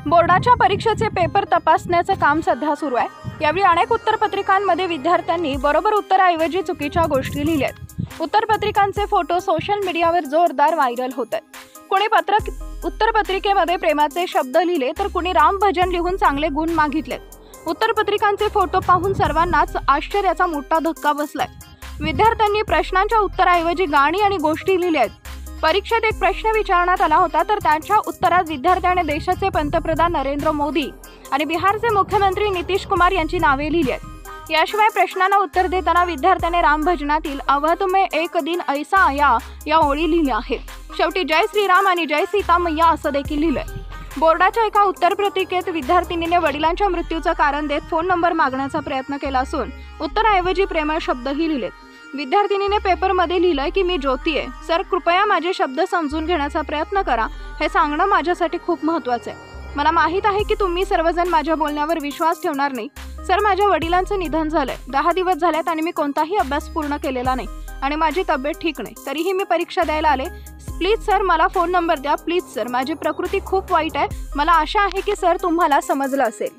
बोर्डाच्या परीक्षेचे पेपर तपासण्याचं काम सध्या सुरू आहे। यावेळी अनेक उत्तरपत्रिकांमध्ये विद्यार्थ्यांनी बरोबर उत्तराऐवजी चुकीच्या गोष्टी लिहिल्यात। उत्तरपत्रिकांचे फोटो सोशल मीडियावर जोरदार व्हायरल होत आहेत। कोणी उत्तरपत्रिकेमध्ये प्रेमाचे शब्द लिहिले तर कोणी राम भजन लिहून चांगले गुण मागितलेत। उत्तरपत्रिकांचे फोटो पाहून सर्वांनाच आश्चर्याचा मोठा धक्का बसलाय। विद्यार्थ्यांनी प्रश्नांच्या उत्तराऐवजी गाणी आणि गोष्टी लिहिल्या आहेत। परीक्षेत एक प्रश्न विचारण्यात आला होता तर त्याच्या उत्तरात विद्यार्थ्याने देशाचे पंतप्रधान नरेंद्र मोदी आणि बिहारचे मुख्यमंत्री नितीश कुमार यांची नावे लिहिली आहेत। याशिवाय प्रश्नांना उत्तर देताना विद्यार्थ्याने राम भजनातील अवध में एक दिन ऐसा आया या ओळी लिहिल्या आहेत। शेवटी जय श्रीराम आणि जय सीता मैया असं देखील लिहिलंय। बोर्डाच्या एका उत्तरपत्रिकेत विद्यार्थिनीने वडिलांच्या मृत्यूचं कारण देत फोन नंबर मागण्याचा प्रयत्न केला असून उत्तराऐवजी प्रेमळ शब्दही लिहिलेत। विद्यार्थिनीने पेपरमध्ये लिहिलंय की मी ज्योती आहे सर, कृपया माझे शब्द समजून घेण्याचा प्रयत्न करा, हे सांगणं माझ्यासाठी खूप महत्त्वाचं आहे। मला माहित आहे की तुम्ही सर्वजण माझ्या बोलण्यावर विश्वास ठेवणार नाही सर, माझ्या वडिलांचं निधन झालंय, 10 दिवस झालेत आणि मी कोणताही अभ्यास पूर्ण केलेला नाही आणि माझी तब्येत ठीक नाही, तरीही मी परीक्षा द्यायला आले। प्लीज सर मला फोन नंबर द्या, प्लीज सर, माझी प्रकृती खूप वाईट आहे। मला आशा आहे की सर तुम्हाला समजलं असेल।